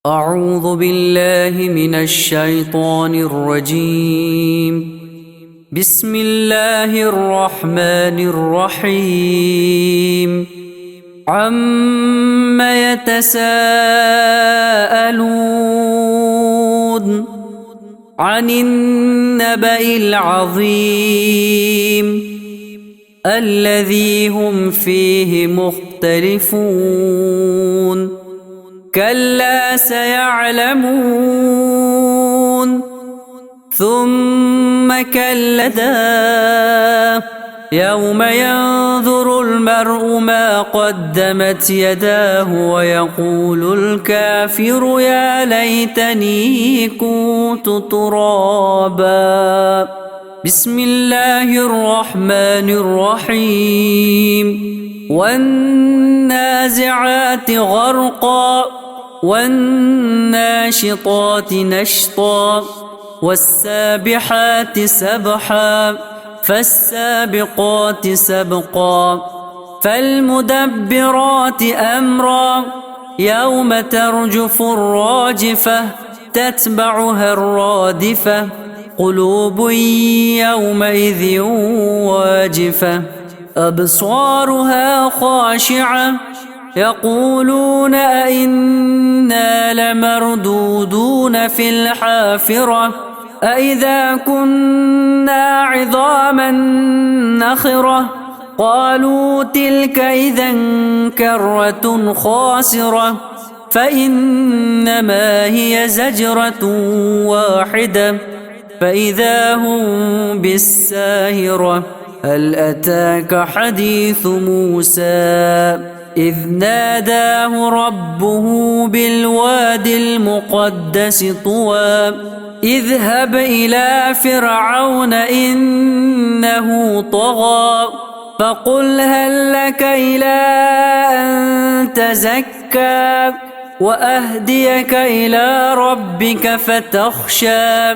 أعوذ بالله من الشيطان الرجيم. بسم الله الرحمن الرحيم. عم يتساءلون عن النبأ العظيم الذي هم فيه مختلفون. كلا سيعلمون ثم كلا يوم ينظر المرء ما قدمت يداه ويقول الكافر يا ليتني كنت ترابا. بسم الله الرحمن الرحيم. والنازعات غرقا والناشطات نشطا والسابحات سبحا فالسابقات سبقا فالمدبرات أمرا يوم ترجف الراجفة تتبعها الرادفة قلوب يومئذ واجفة أبصارها خاشعة يقولون أئنا لمردودون في الحافرة أئذا كنا عظاما نخرة قالوا تلك إذا كرة خاسرة فإنما هي زجرة واحدة فإذا هم بالساهرة. هل أتاك حديث موسى إذ ناداه ربه بالواد المقدس طوى اذهب إلى فرعون إنه طغى فقل هل لك إلى أن تزكى وأهديك إلى ربك فتخشى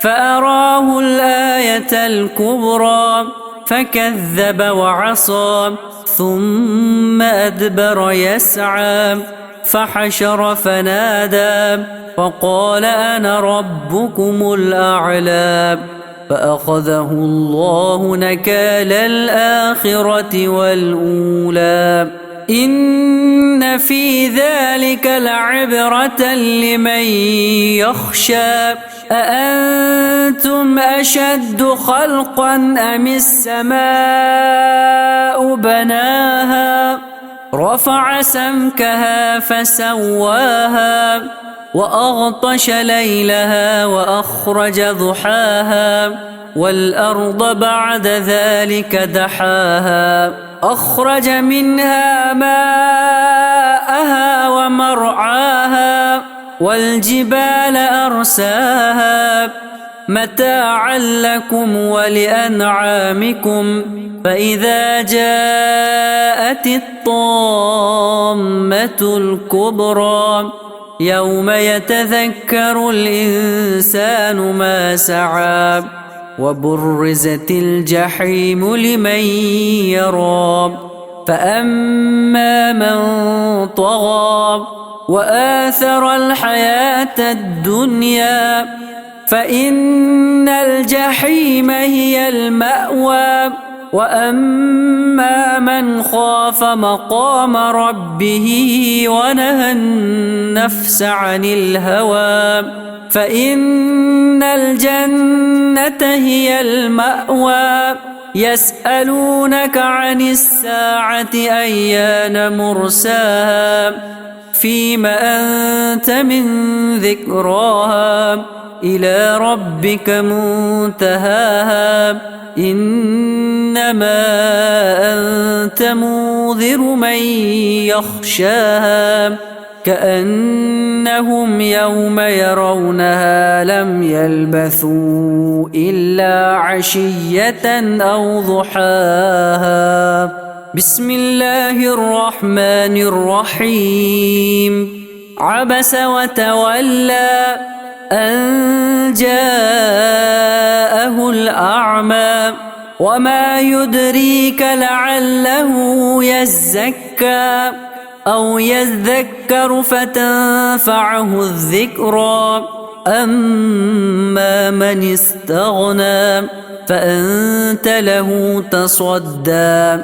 فأراه الآية الكبرى فكذب وعصى ثم أدبر يسعى فحشر فنادى فقال أنا ربكم الأعلى فأخذه الله نكال الآخرة والأولى. إن في ذلك لعبرة لمن يخشى أأنتم أشد خلقا أم السماء بناها رفع سمكها فسواها وأغطش ليلها وأخرج ضحاها والأرض بعد ذلك دحاها أخرج منها ماءها ومرعاها والجبال أرساها متاعا لكم ولأنعامكم فإذا جاءت الطامة الكبرى يوم يتذكر الإنسان ما سعى وبرزت الجحيم لمن يرى فأما من طغى وآثر الحياة الدنيا فإن الجحيم هي المأوى وأما من خاف مقام ربه ونهى النفس عن الهوى فإن الجنة هي المأوى. يسألونك عن الساعة أيان مرساها فيم أنت من ذكراها إلى ربك منتهاها إنما أنت منذر من يخشاها كأنهم يوم يرونها لم يلبثوا إلا عشية أو ضحاها. بسم الله الرحمن الرحيم. عبس وتولى أن جاءه الأعمى وما يدريك لعله يزكى أو يذكر فتنفعه الذكرى أما من استغنى فأنت له تصدى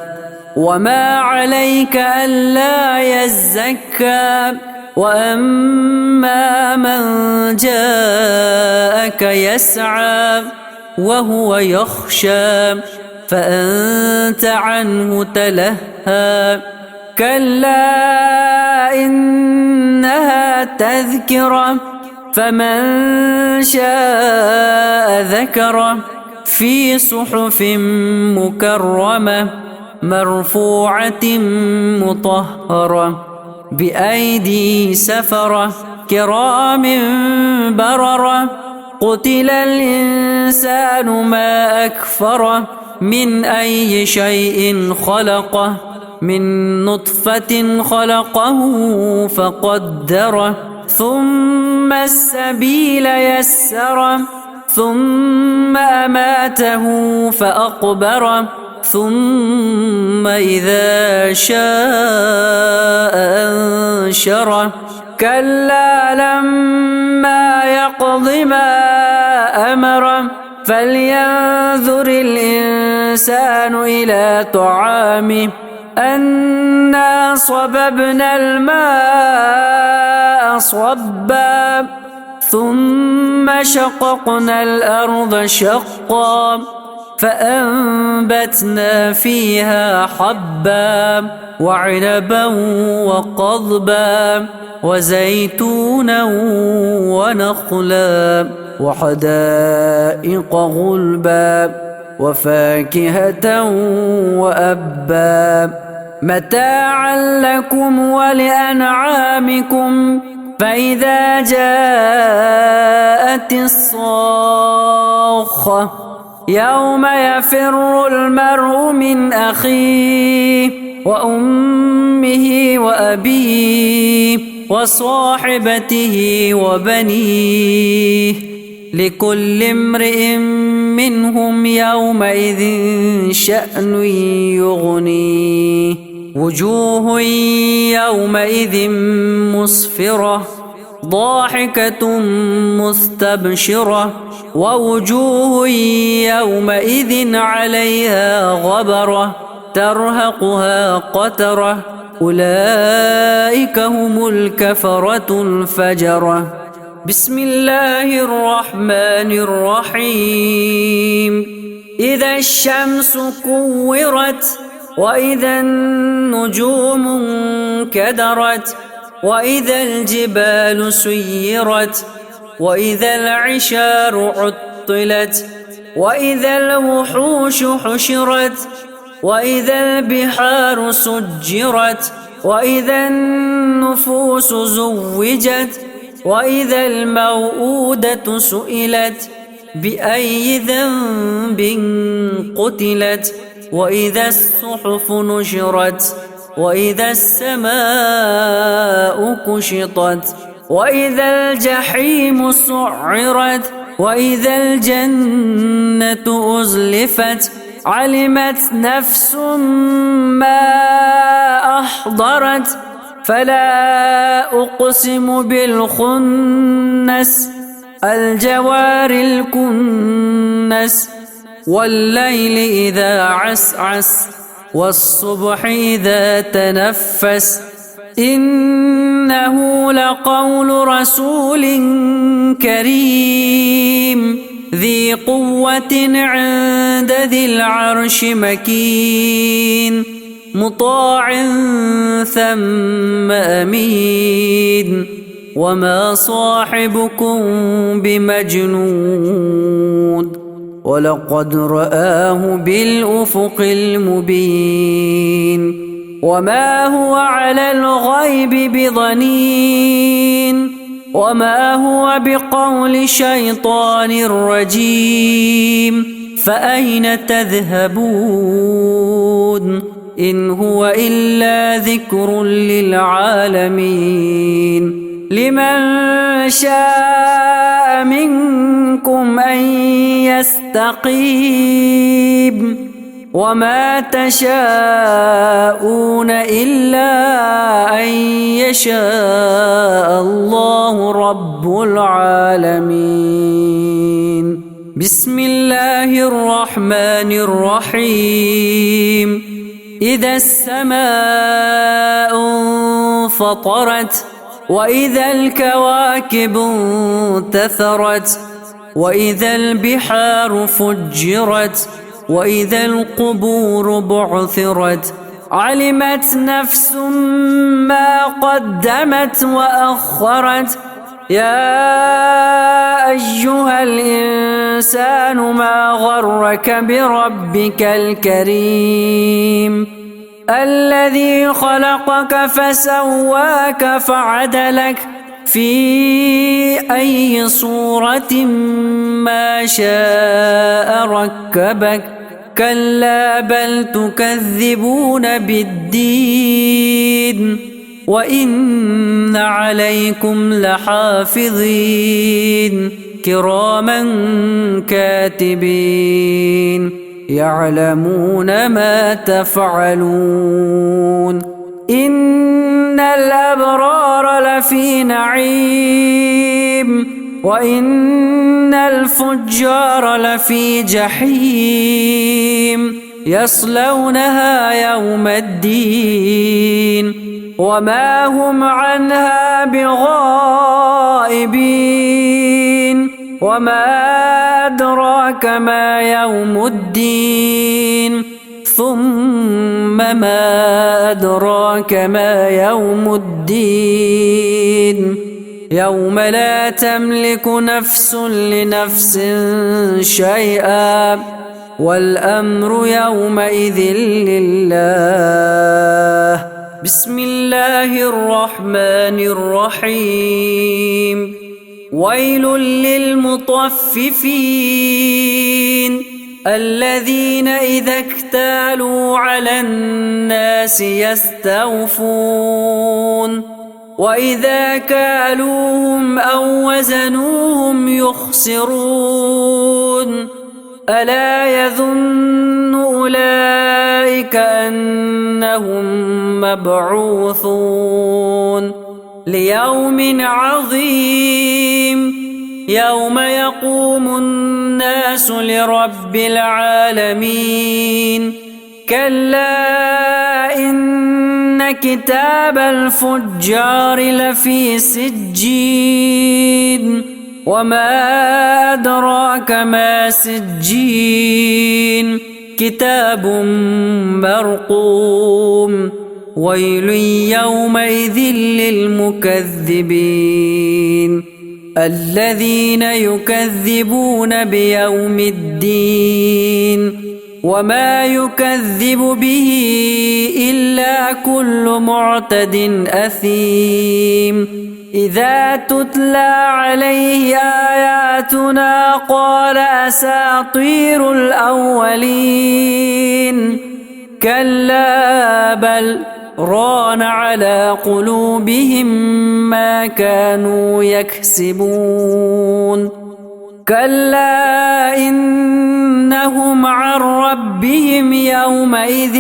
وما عليك ألا يزكى وأما من جاءك يسعى وهو يخشى فأنت عنه تلهى كلا إنها تذكرة فمن شاء ذكره في صحف مكرمة مرفوعة مطهرة بأيدي سفرة كرام بررة قتل الإنسان ما أكفره من أي شيء خلقه من نطفة خلقه فقدره ثم السبيل يسره ثم أماته فأقبره ثم إذا شاء أنشره كلا لما يقض ما أمره فلينظر الإنسان إلى طعامه أنا صببنا الماء صبا ثم شققنا الأرض شقا فأنبتنا فيها حبا وعنبا وقضبا وزيتونا ونخلا وحدائق غلبا وفاكهة وأبا متاعا لكم ولأنعامكم فإذا جاءت الصاخة يوم يفر المرء من أخيه وأمه وأبيه وصاحبته وبنيه لكل امرئ منهم يومئذ شأن يغنيه وجوه يومئذ مسفرة ضاحكة مستبشرة ووجوه يومئذ عليها غبرة ترهقها قترة أولئك هم الكفرة الفجرة بسم الله الرحمن الرحيم إذا الشمس كورت وإذا النجوم انكدرت وإذا الجبال سيرت وإذا العشار عطلت وإذا الوحوش حشرت وإذا البحار سجرت وإذا النفوس زوجت وإذا الموءودة سئلت بأي ذنب قتلت وإذا الصحف نشرت وإذا السماء كشطت وإذا الجحيم سعرت وإذا الجنة أزلفت علمت نفس ما أحضرت فلا أقسم بالخنس الجوار الكنس والليل إذا عسعس والصبح إذا تنفس إنه لقول رسول كريم ذي قوة عند ذي العرش مكين مطاع ثم أمين وما صاحبكم بمجنون ولقد رآه بالأفق المبين وما هو على الغيب بضنين وما هو بقول شيطان رجيم فأين تذهبون إن هو إلا ذكر للعالمين لمن شاء منكم أن يستقيم وما تشاءون إلا أن يشاء الله رب العالمين. بسم الله الرحمن الرحيم. إذا السماء انفطرت وإذا الكواكب انتثرت وإذا البحار فجرت وإذا القبور بعثرت علمت نفس ما قدمت وأخرت. يا أيها الإنسان ما غرك بربك الكريم الذي خلقك فسواك فعدلك في أي صورة ما شاء ركبك. كلا بل تكذبون بالدين وإن عليكم لحافظين كراما كاتبين يعلمون ما تفعلون. إن الأبرار لفي نعيم وإن الفجار لفي جحيم يصلونها يوم الدين وما هم عنها بغائبين. وما أدراك ما يوم الدين ثم ما أدراك ما يوم الدين يوم لا تملك نفس لنفس شيئا والأمر يومئذ لله. بسم الله الرحمن الرحيم. ويل للمطففين الذين إذا اكتالوا على الناس يستوفون وإذا كالوهم أو وزنوهم يخسرون. ألا يظن أولئك أنهم مبعوثون ليوم عظيم يوم يقوم الناس لرب العالمين. كلا إن كتاب الفجار لفي سجين وما أدراك ما سجين كتاب مرقوم. ويل يومئذ للمكذبين الذين يكذبون بيوم الدين وما يكذب به إلا كل معتد أثيم. إذا تتلى عليه آياتنا قال أساطير الأولين. كلا بل ران على قلوبهم ما كانوا يكسبون. كلا إنهم عن ربهم يومئذ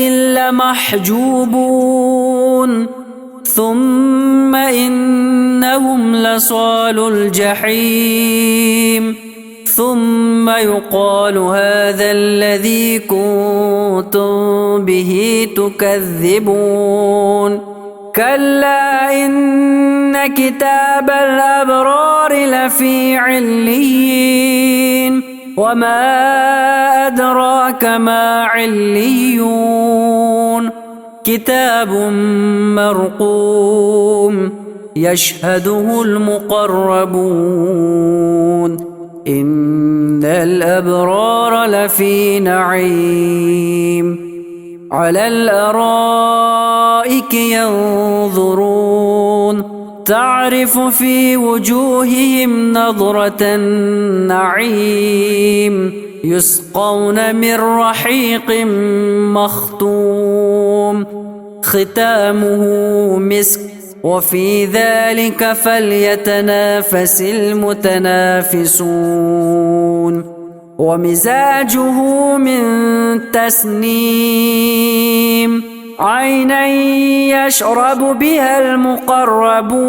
لمحجوبون ثم إنهم لصالو الجحيم ثم يقال هذا الذي كنتم به تكذبون. كلا إن كتاب الأبرار لفي عليين وما أدراك ما عليون كتاب مرقوم يشهده المقربون. إن الأبرار لفي نعيم على الأرائك ينظرون تعرف في وجوههم نضرة النعيم يسقون من رحيق مختوم ختامه مسك وفي ذلك فليتنافس المتنافسون. ومزاجه من تسنيم عينا يشرب بها المقربون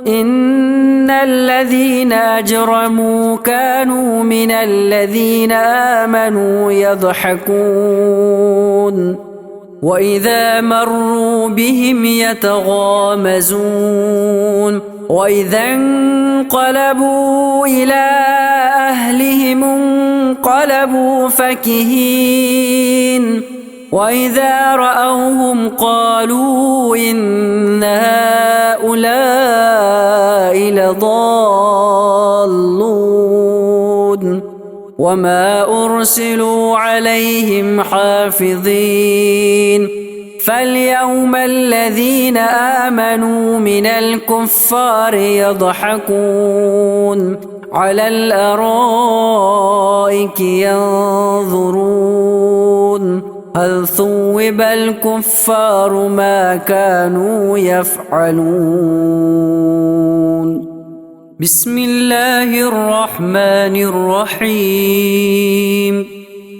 إن الذين أجرموا كانوا من الذين آمنوا يضحكون وإذا مروا بهم يتغامزون وإذا انقلبوا إلى أهلهم انقلبوا فكهين وإذا رأوهم قالوا إن هؤلاء لضالون وما أرسلوا عليهم حافظين فاليوم الذين آمنوا من الكفار يضحكون على الأرائك ينظرون هل ثوب الكفار ما كانوا يفعلون بسم الله الرحمن الرحيم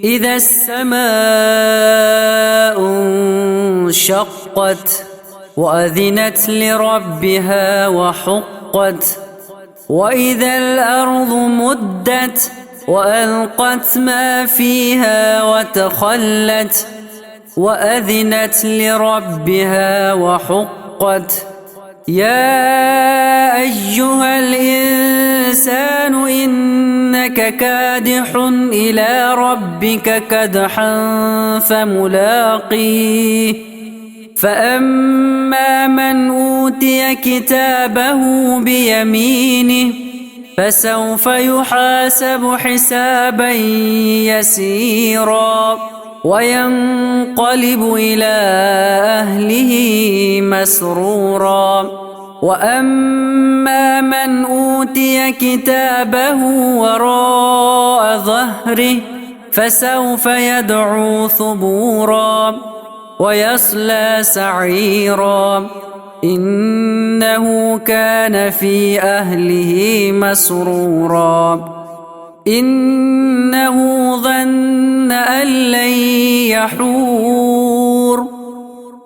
إذا السماء انشقت وأذنت لربها وحقت وإذا الأرض مدت وألقت ما فيها وتخلت وأذنت لربها وحقت يا أيها الإنسان إنك كادح إلى ربك كدحا فملاقيه فأما من أوتي كتابه بيمينه فسوف يحاسب حسابا يسيرا وينقلب إلى أهله مسرورا وأما من أوتي كتابه وراء ظهره فسوف يدعو ثبورا ويصلى سعيرا إنه كان في أهله مسرورا إنه ظن أن لن يحور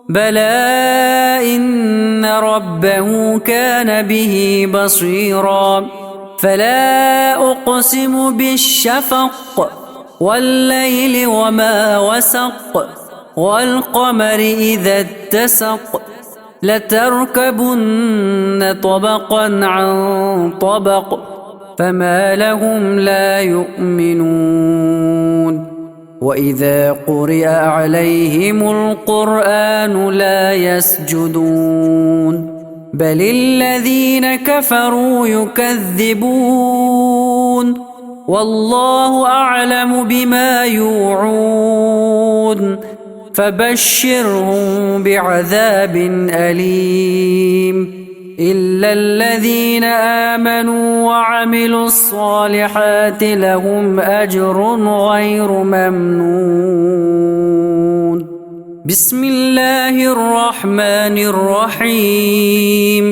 بلى إن ربه كان به بصيرا فلا أقسم بالشفق والليل وما وسق والقمر إذا اتسق لتركبن طبقا عن طبق فما لهم لا يؤمنون وإذا قرئ عليهم القرآن لا يسجدون بل الذين كفروا يكذبون والله أعلم بما يوعون فبشرهم بعذاب أليم إلا الذين آمنوا وعملوا الصالحات لهم أجر غير ممنون بسم الله الرحمن الرحيم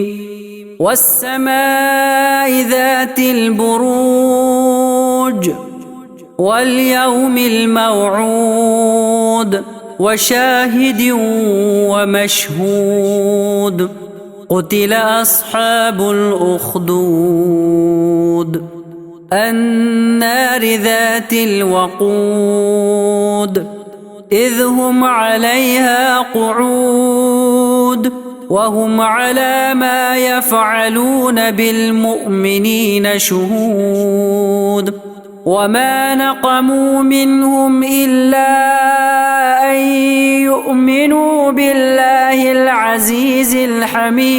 والسماء ذات البروج واليوم الموعود وشاهد ومشهود قتل أصحاب الأخدود النار ذات الوقود إذ هم عليها قعود وهم على ما يفعلون بالمؤمنين شهود وما نقموا منهم إلا أن يؤمنوا بالله العزيز الحميد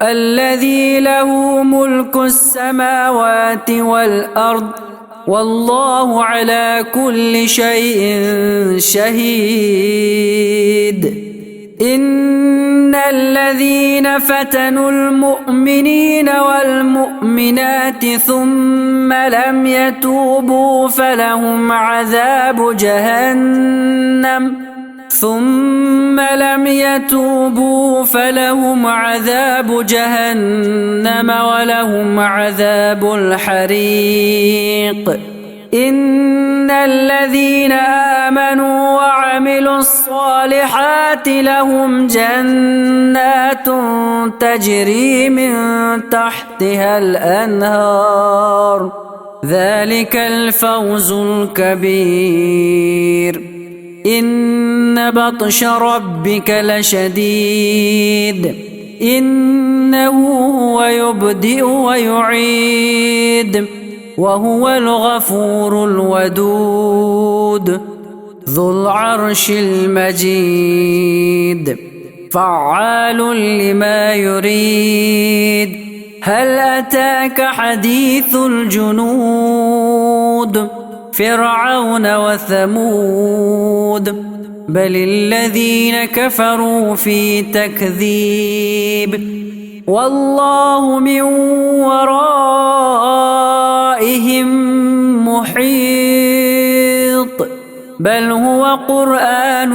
الذي له ملك السماوات والأرض والله على كل شيء شهيد إن الذين فتنوا المؤمنين والمؤمنات ثم لم يتوبوا فلهم عذاب جهنم ثم لم يتوبوا فلهم عذاب جهنم ولهم عذاب الحريق. إن الذين آمنوا وعملوا الصالحات لهم جنات تجري من تحتها الأنهار، ذلك الفوز الكبير. إن بطش ربك لشديد، إنه هو يبدئ ويعيد، وهو الغفور الودود ذو العرش المجيد، فعال لما يريد. هل أتاك حديث الجنود فرعون وثمود، بل الذين كفروا في تكذيب، والله من ورائهم محيط. بل هو قرآن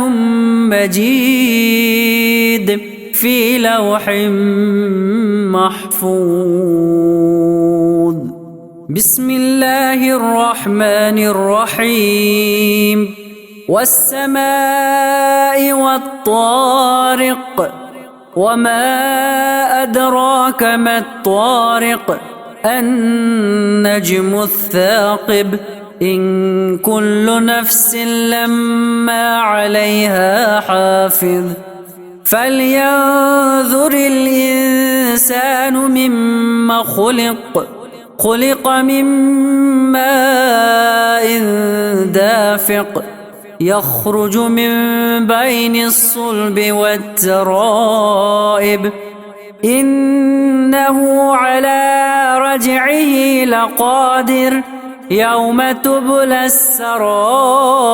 مجيد في لوح محفوظ. بسم الله الرحمن الرحيم. والسماء والطارق، وما أدراك ما الطارق، النجم الثاقب. إن كل نفس لما عليها حافظ، فلينظر الإنسان مما خلق. خلق من ماء دافق، يخرج من بين الصلب والترائب، إنه على رجعه لقادر. يوم تبلى السرائر،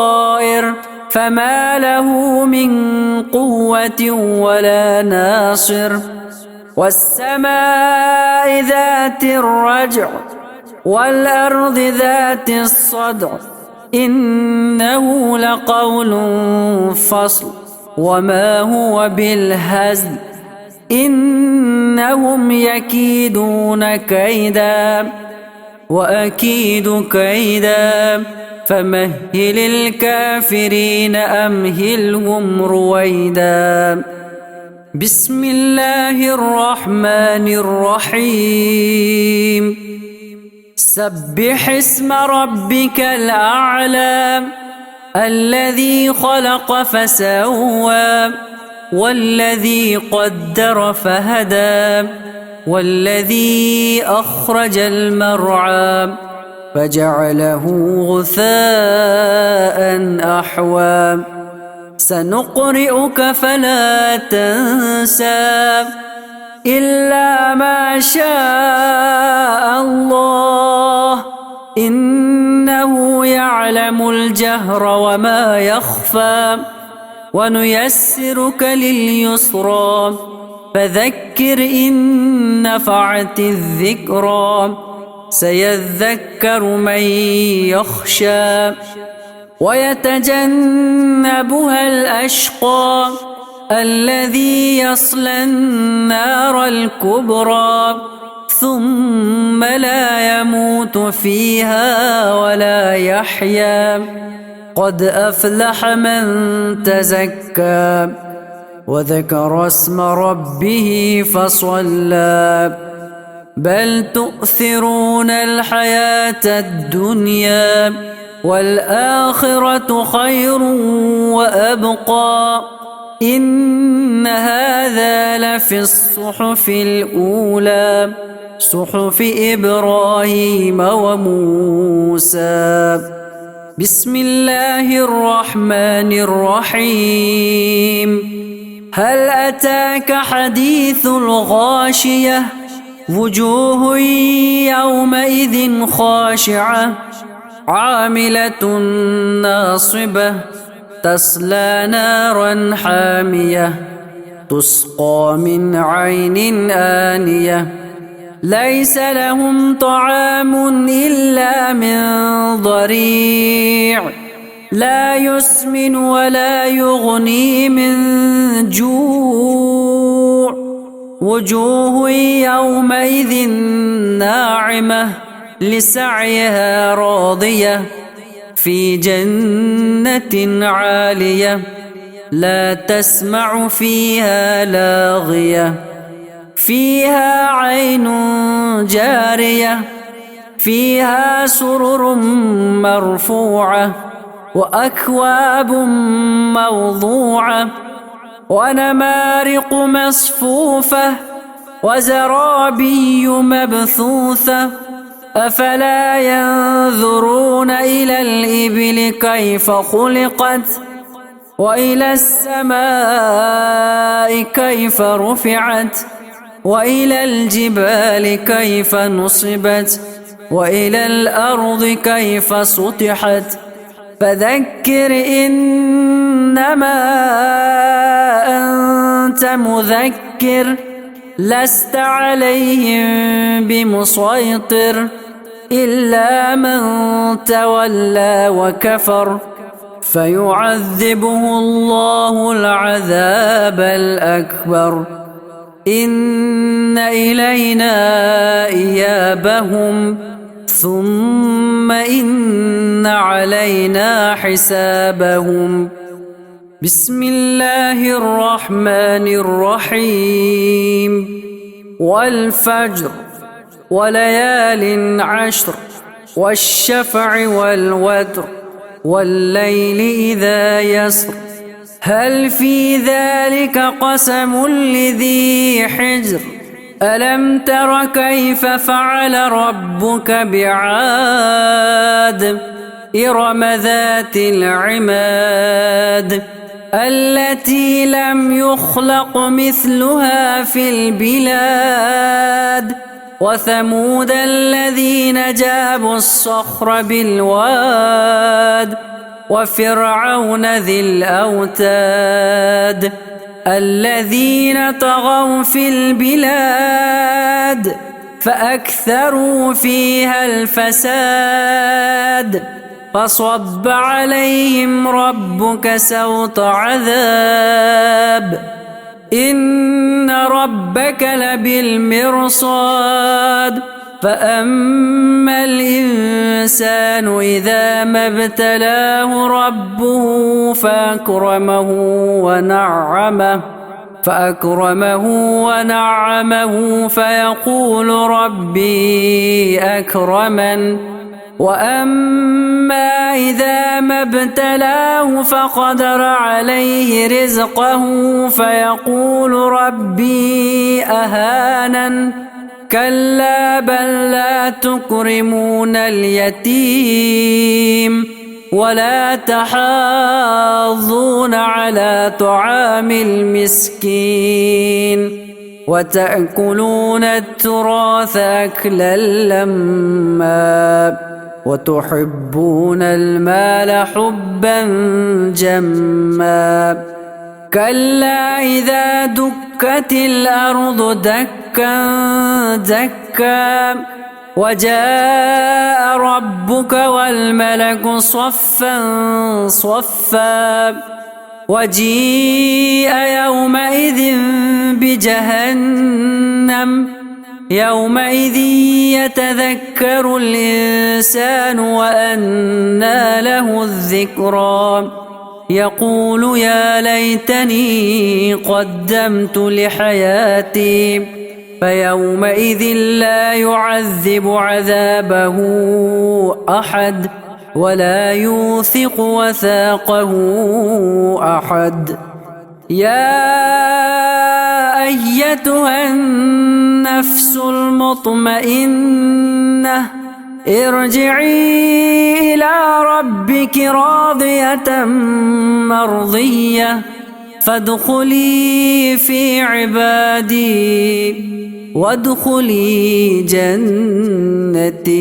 فما له من قوة ولا ناصر. والسماء ذات الرجع، والأرض ذات الصدع، إنه لقول فصل، وما هو بالهزل. إنهم يكيدون كيدا وأكيد كيدا، فمهل الكافرين أمهلهم رويدا. بسم الله الرحمن الرحيم. سبح اسم ربك الأعلى، الذي خلق فسوى، والذي قدر فهدى، والذي أخرج المرعى فجعله غثاء أحوى. سنقرئك فلا تنسى إلا ما شاء الله، إنه يعلم الجهر وما يخفى. ونيسرك لليسرى، فذكر إن نفعت الذكرى. سيذكر من يخشى، ويتجنبها الأشقى، الذي يصلى النار الكبرى، ثم لا يموت فيها ولا يحيا. قد أفلح من تزكى، وذكر اسم ربه فصلى. بل تؤثرون الحياة الدنيا، والآخرة خير وأبقى. إن هذا لفي الصحف الأولى، صحف إبراهيم وموسى. بسم الله الرحمن الرحيم. هل أتاك حديث الغاشية، وجوه يومئذ خاشعة، عاملة ناصبة، تصلى نارا حامية، تسقى من عين آنية. ليس لهم طعام إلا من ضريع، لا يسمن ولا يغني من جوع وجوه يومئذ ناعمة لسعيها راضية في جنة عالية لا تسمع فيها لاغية فيها عين جارية فيها سرر مرفوعة وأكواب موضوعة ونمارق مصفوفة وزرابي مبثوثة أفلا ينظرون إلى الإبل كيف خلقت وإلى السماء كيف رفعت وإلى الجبال كيف نصبت وإلى الأرض كيف سطحت فذكر إنما أنت مذكر لست عليهم بمسيطر إلا من تولى وكفر فيعذبه الله العذاب الأكبر إن إلينا إيابهم ثم إن علينا حسابهم بسم الله الرحمن الرحيم والفجر وليال عشر والشفع والوتر والليل إذا يسر هل في ذلك قسم لذي حجر ألم تر كيف فعل ربك بعاد إرم ذات العماد التي لم يخلق مثلها في البلاد وثمود الذين جابوا الصخر بالواد وفرعون ذي الأوتاد الذين طغوا في البلاد فأكثروا فيها الفساد فصب عليهم ربك سوط عذاب إن ربك لبالمرصاد فأما الإنسان إذا ما ابتلاه ربه فأكرمه ونعمه فيقول ربي أكرمن وأما إذا ما ابتلاه فقدر عليه رزقه فيقول ربي أهانن كلا بل لا تكرمون اليتيم ولا تحاضون على طعام المسكين وتأكلون التراث أكلا لما وتحبون المال حبا جما كلا إذا دكت الأرض دكا دكا وجاء ربك والملك صفا صفا وجيء يومئذ بجهنم يومئذ يتذكر الإنسان وأنى له الذكرى يقول يا ليتني قدمت لحياتي فيومئذ لا يعذب عذابه أحد ولا يوثق وثاقه أحد يا أيتها النفس المطمئنة ارجعي إلى ربك راضية مرضية فادخلي في عبادي وادخلي جنتي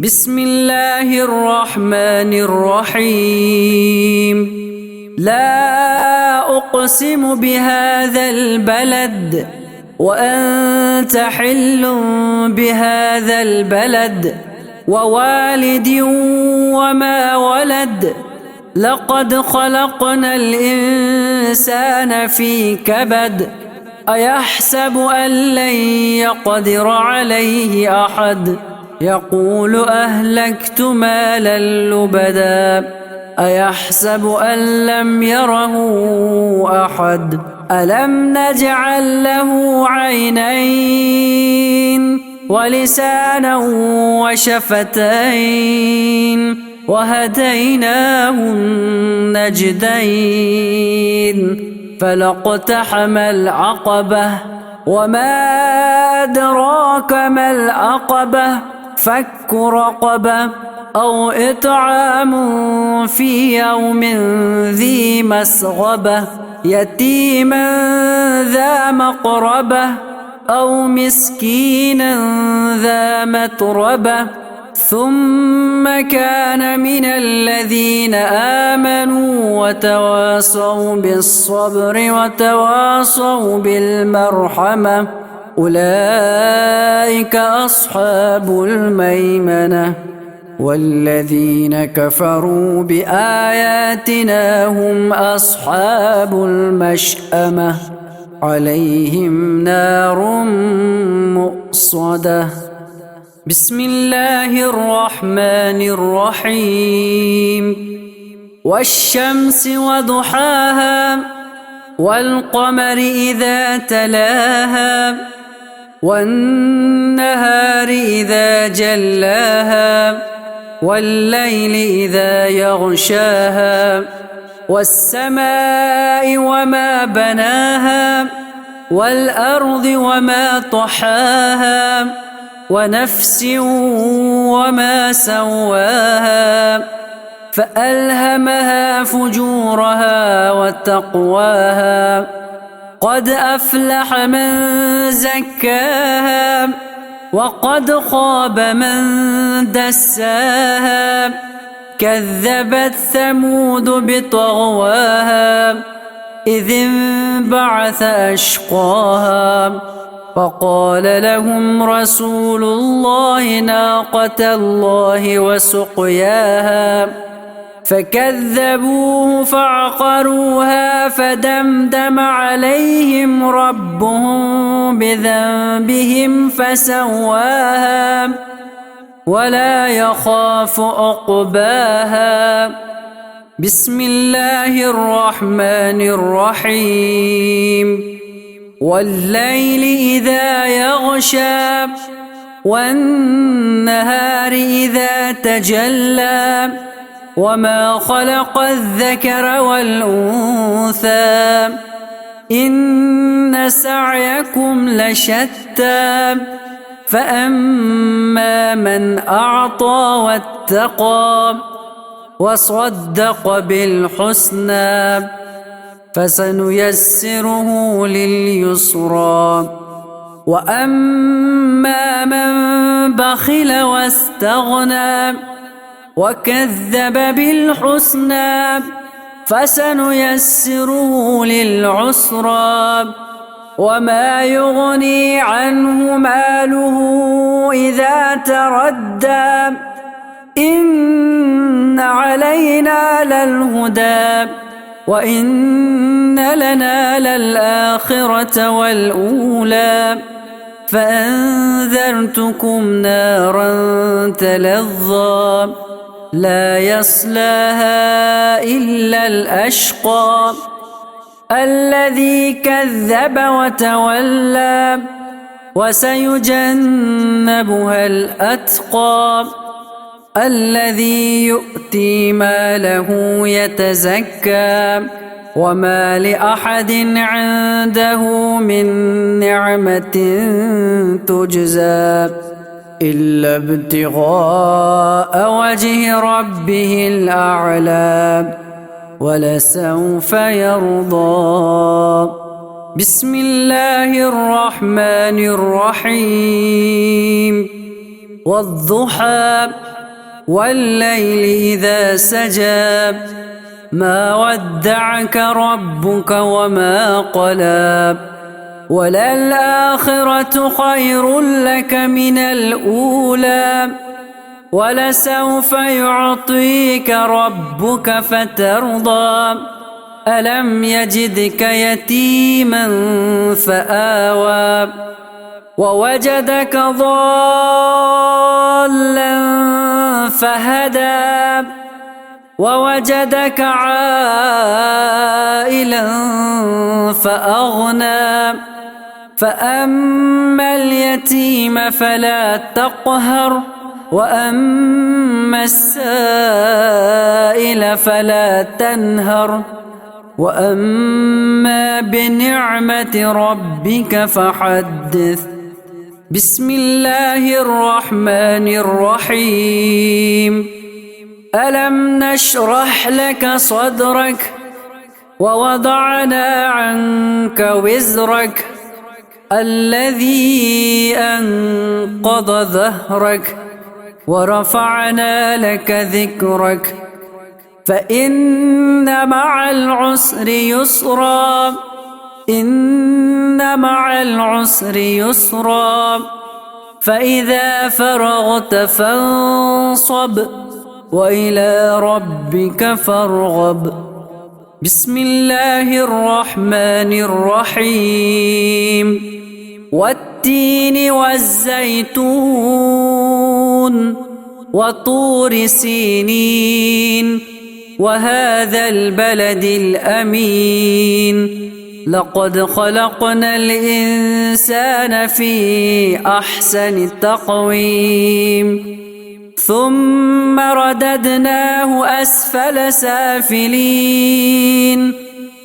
بسم الله الرحمن الرحيم لا أقسم بهذا البلد وأنت حل بهذا البلد ووالد وما ولد لقد خلقنا الإنسان في كبد أيحسب أن لن يقدر عليه أحد يقول أهلكت مالا لبدا أيحسب أن لم يره أحد ألم نجعل له عينين ولسانا وشفتين وهديناه النجدين فلاقتحم العقبة وما أدراك ما العقبة فك رقبة أو إطعام في يوم ذي مسغبة يتيما ذا مقربة أو مسكينا ذا متربة ثم كان من الذين آمنوا وتواصوا بالصبر وتواصوا بالمرحمة أولئك أصحاب الميمنة والذين كفروا بآياتنا هم أصحاب المشأمة عليهم نار مؤصدة بسم الله الرحمن الرحيم والشمس وضحاها والقمر إذا تلاها والنهار إذا جلاها والليل إذا يغشاها والسماء وما بناها والأرض وما طحاها ونفس وما سواها فألهمها فجورها وتقواها قد أفلح من زكاها وقد خاب من دساها كذبت ثمود بطغواها إذ انبعث أشقاها فقال لهم رسول الله ناقة الله وسقياها فكذبوه فعقروها فدمدم عليهم ربهم بذنبهم فسواها ولا يخاف عقباها بسم الله الرحمن الرحيم والليل إذا يغشى والنهار إذا تجلى وما خلق الذكر والأنثى إن سعيكم لشتى فأما من أعطى واتقى وصدق بالحسنى فسنيسره لليسرى وأما من بخل واستغنى وكذب بالحسنى فسنيسره للعسرى وما يغني عنه ماله إذا تردى إن علينا للهدى وإن لنا للآخرة والأولى فأنذرتكم نارا تلظى لا يصلاها إلا الأشقى الذي كذب وتولى وسيجنبها الأتقى الذي يؤتي ماله يتزكى وما لأحد عنده من نعمة تجزى إلا ابتغاء وجه ربه الأعلى ولسوف يرضى بسم الله الرحمن الرحيم والضحى والليل إذا سجى ما ودعك ربك وما قلى وللآخرة خير لك من الأولى ولسوف يعطيك ربك فترضى ألم يجدك يتيما فآوى ووجدك ضالا فهدى ووجدك عائلا فأغنى فأما اليتيم فلا تقهر وأما السائل فلا تنهر وأما بنعمة ربك فحدث. بسم الله الرحمن الرحيم. ألم نشرح لك صدرك ووضعنا عنك وزرك الذي أنقض ظهرك ورفعنا لك ذكرك فإن مع العسر يسرا إن مع العسر يسرا فإذا فرغت فانصب وإلى ربك فارغب. بسم الله الرحمن الرحيم. والتين والزيتون وطور سينين وهذا البلد الأمين لقد خلقنا الإنسان في أحسن تقويم ثم رددناه أسفل سافلين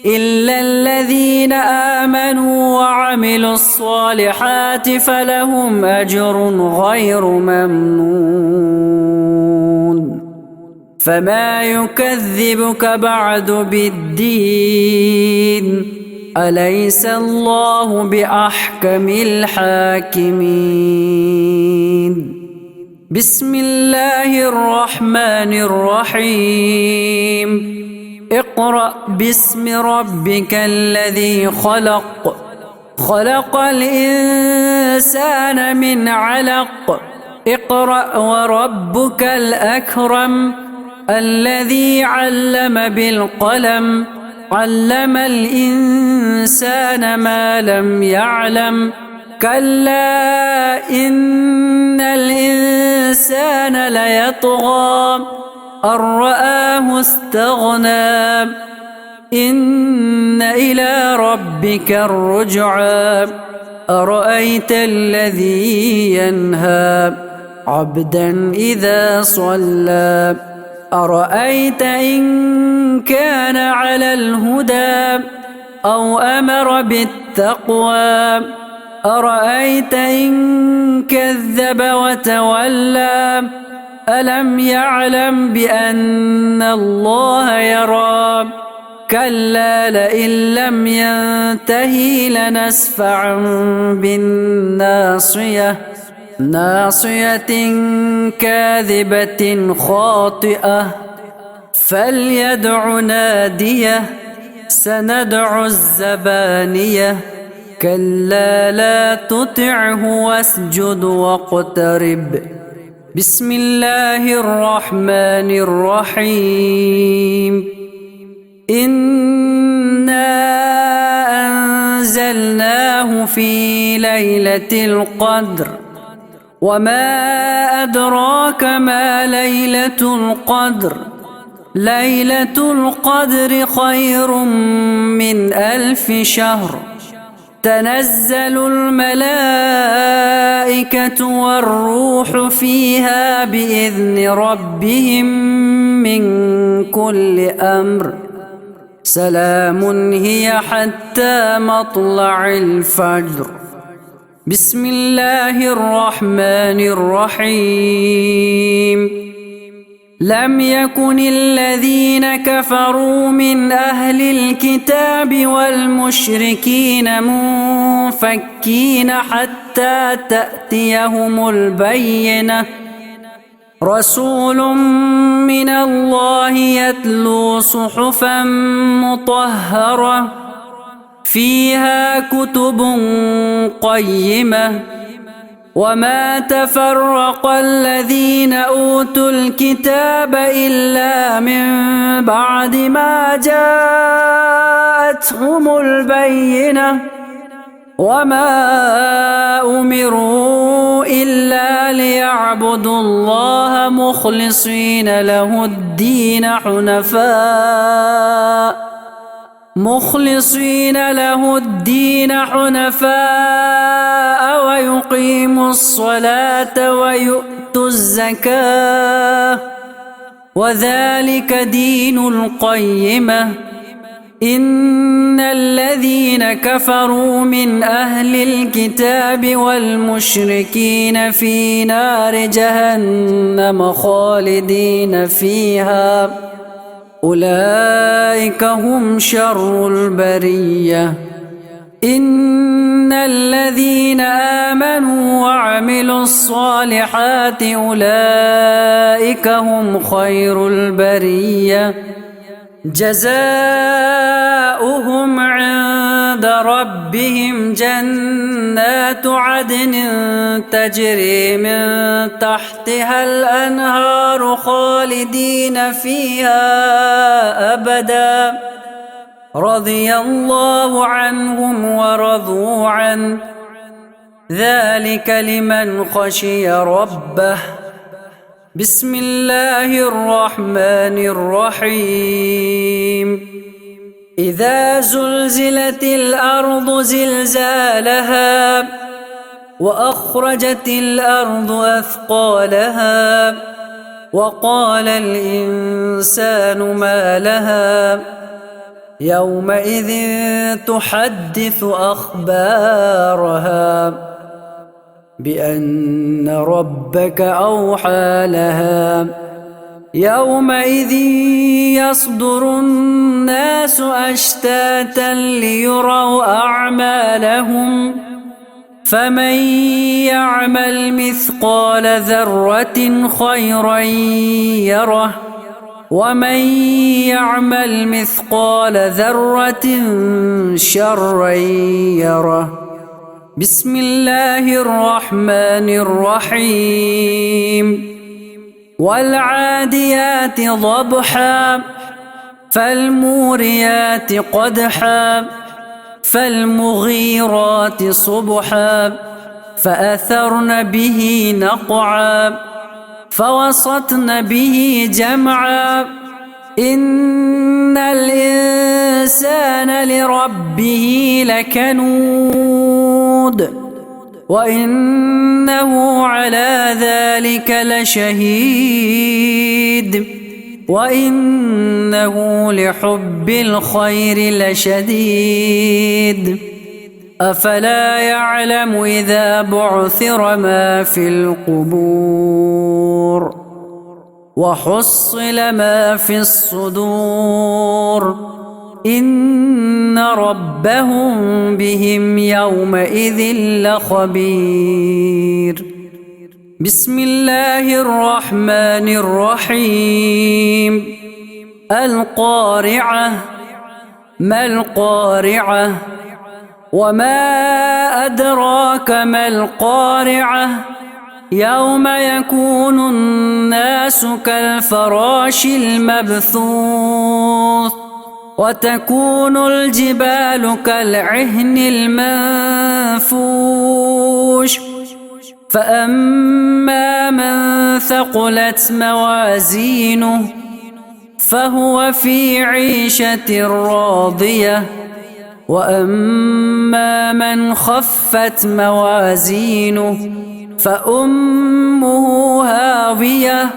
إلا الذين آمنوا وعملوا الصالحات فلهم أجر غير ممنون. فما يكذبك بعد بالدين أليس الله بأحكم الحاكمين. بسم الله الرحمن الرحيم. اقرأ باسم ربك الذي خلق خلق الإنسان من علق اقرأ وربك الأكرم الذي علم بالقلم علم الإنسان ما لم يعلم كلا إن الإنسان ليطغى أن رآه استغنى إن إلى ربك الرجعى أرأيت الذي ينهى عبدا إذا صلى أرأيت إن كان على الهدى أو أمر بالتقوى أرأيت إن كذب وتولى ألم يعلم بأن الله يرى كلا لئن لم ينتهي لنسفعا بالناصية ناصية كاذبة خاطئة فليدع ناديه سندع الزبانية كلا لا تطعه واسجد واقترب. بسم الله الرحمن الرحيم. إنا أنزلناه في ليلة القدر وما أدراك ما ليلة القدر ليلة القدر خير من 1000 شهر تنزل الملائكة والروح فيها بإذن ربهم من كل أمر سلام هي حتى مطلع الفجر. بسم الله الرحمن الرحيم. لم يكن الذين كفروا من أهل الكتاب والمشركين منفكين حتى تأتيهم البينة رسول من الله يتلو صحفا مطهرة فيها كتب قيمة وما تفرق الذين أوتوا الكتاب إلا من بعد ما جاءتهم البينة وما أمروا إلا ليعبدوا الله مخلصين له الدين حنفاء ويقيموا الصلاة ويؤتوا الزكاة وذلك دين القيمة. إن الذين كفروا من أهل الكتاب والمشركين في نار جهنم خالدين فيها أولئك هم شر البرية. إن الذين آمنوا وعملوا الصالحات أولئك هم خير البرية جزاؤهم عند ربهم جنات عدن تجري من تحتها الأنهار خالدين فيها أبدا رضي الله عنهم ورضوا عنه ذلك لمن خشي ربه. بسم الله الرحمن الرحيم. إذا زلزلت الأرض زلزالها وأخرجت الأرض أثقالها وقال الإنسان ما لها يومئذ تحدث أخبارها بأن ربك أوحى لها يومئذ يصدر الناس أشتاتا ليروا أعمالهم فمن يعمل مثقال ذرة خيرا يره ومن يعمل مثقال ذرة شرا يره. بسم الله الرحمن الرحيم. والعاديات ضبحا فالموريات قدحا فالمغيرات صبحا فأثرن به نقعا فوسطن به جمعا إن الإنسان لربه لكنود وإنه على ذلك لشهيد وإنه لحب الخير لشديد. أفلا يعلم إذا بعثر ما في القبور وحصل ما في الصدور إن ربهم بهم يومئذ لخبير. بسم الله الرحمن الرحيم. القارعة ما القارعة وما أدراك ما القارعة يوم يكون الناس كالفراش المبثوث وتكون الجبال كالعهن المنفوش فأما من ثقلت موازينه فهو في عيشة راضية وأما من خفت موازينه فأمه هاوية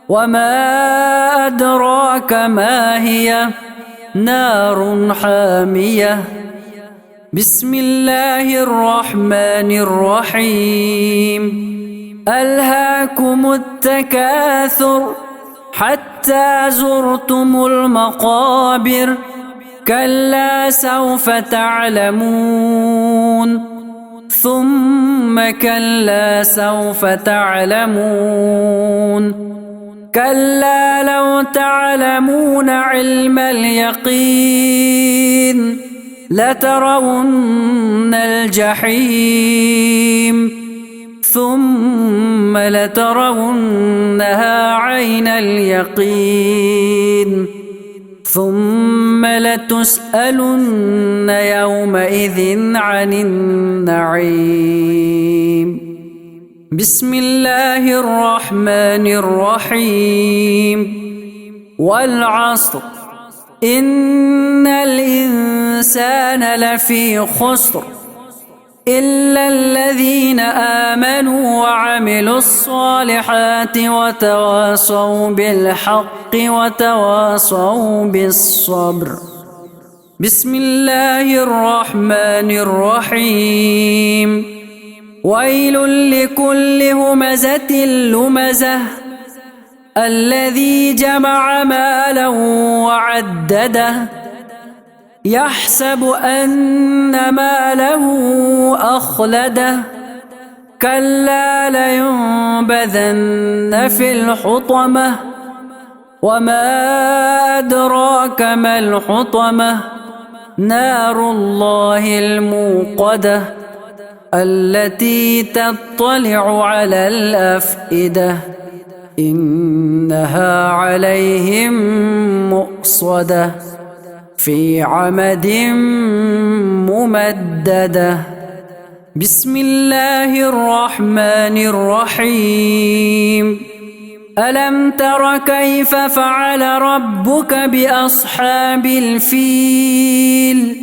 وما أدراك ما هي نار حامية. بسم الله الرحمن الرحيم. ألهاكم التكاثر حتى زرتم المقابر كلا سوف تعلمون ثم كلا سوف تعلمون كلا لو تعلمون علم اليقين لترون الجحيم ثم لترونها عين اليقين ثم لتسألن يومئذ عن النعيم. بسم الله الرحمن الرحيم. والعصر إن الإنسان لفي خسر إلا الذين آمنوا وعملوا الصالحات وتواصوا بالحق وتواصوا بالصبر. بسم الله الرحمن الرحيم. ويل لكل همزة لمزة الذي جمع مالا وعدده يحسب أن ماله أخلده كلا لينبذن في الحطمة وما أدراك ما الحطمة نار الله الموقدة التي تطلع على الأفئدة إنها عليهم مؤصدة في عمد ممددة. بسم الله الرحمن الرحيم. ألم تر كيف فعل ربك بأصحاب الفيل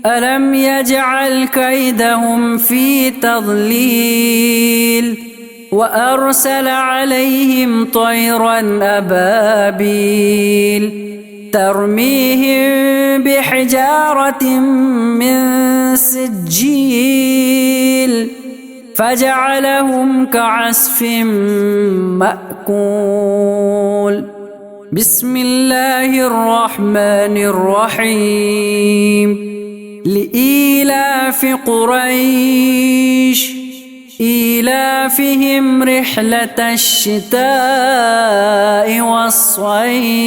ألم يجعل كيدهم في تضليل وأرسل عليهم طيرا أبابيل ترميهم بحجارة من سجيل فجعلهم كعصف مأكول. بسم الله الرحمن الرحيم. لإيلاف قريش إيلافهم رحلة الشتاء والصيف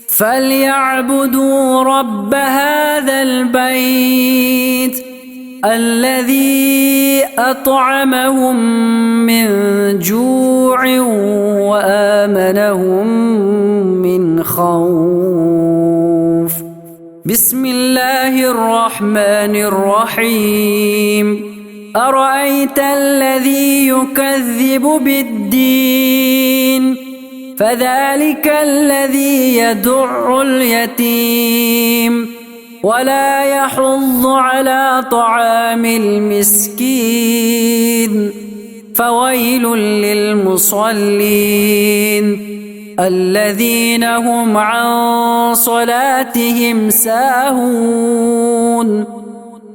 فليعبدوا رب هذا البيت الذي أطعمهم من جوع وآمنهم من خوف. بسم الله الرحمن الرحيم. أرأيت الذي يكذب بالدين فذلك الذي يدع اليتيم ولا يحض على طعام المسكين فويل للمصلين الذين هم عن صلاتهم ساهون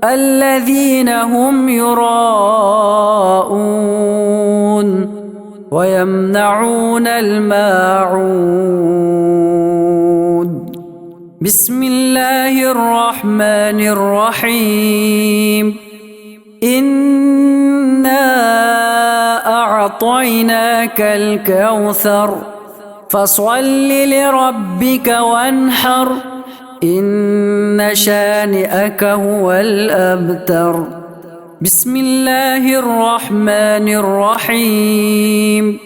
الذين هم يراءون ويمنعون الماعون. بسم الله الرحمن الرحيم. إنا أعطيناك الكوثر فصل لربك وانحر إن شانئك هو الأبتر. بسم الله الرحمن الرحيم.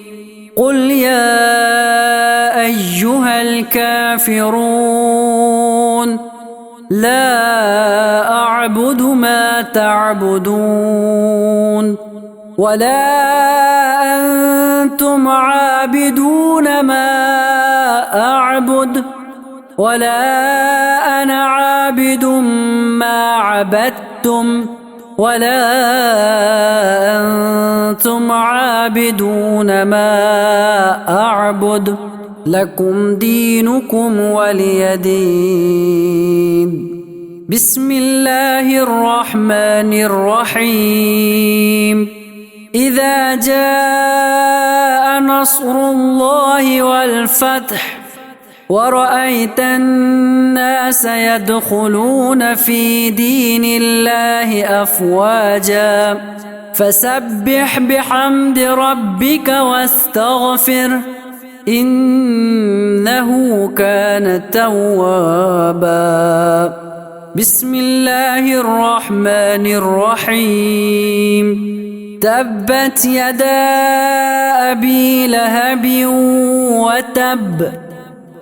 قل يا أيها الكافرون لا أعبد ما تعبدون ولا أنتم عابدون ما أعبد ولا أنا عابد ما عبدتم ولا أنتم عابدون ما أعبد لكم دينكم ولي دين. بسم الله الرحمن الرحيم. إذا جاء نصر الله والفتح ورأيت الناس يدخلون في دين الله أفواجا فسبح بحمد ربك واستغفر إنه كان توابا. بسم الله الرحمن الرحيم. تبت يدا أبي لهب وتب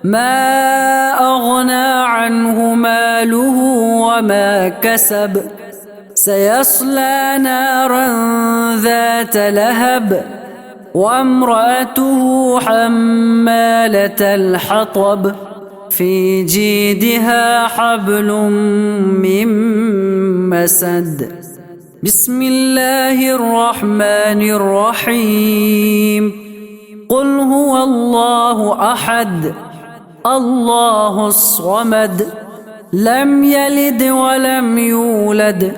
ما أغنى عنه ماله وما كسب سيصلى نارا ذات لهب وامرأته حمالة الحطب في جيدها حبل من مسد. بسم الله الرحمن الرحيم. قل هو الله أحد الله الصمد لم يلد ولم يولد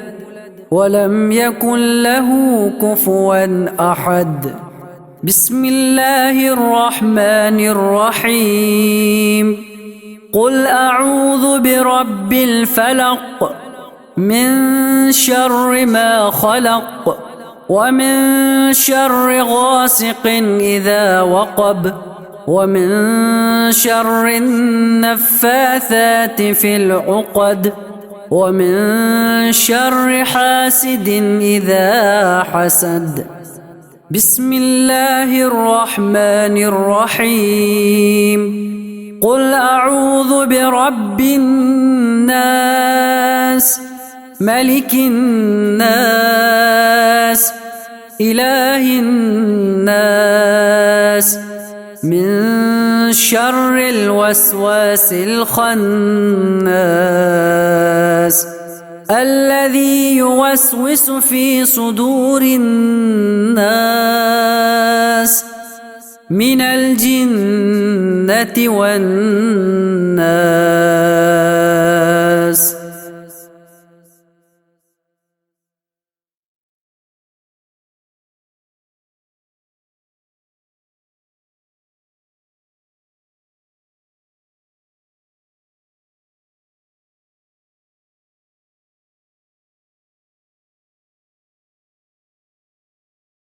ولم يكن له كفوا أحد. بسم الله الرحمن الرحيم. قل أعوذ برب الفلق من شر ما خلق ومن شر غاسق إذا وقب ومن شر النفاثات في العقد ومن شر حاسد إذا حسد. بسم الله الرحمن الرحيم. قل أعوذ برب الناس ملك الناس إله الناس من شر الوسواس الخناس الذي يوسوس في صدور الناس من الجنة والناس.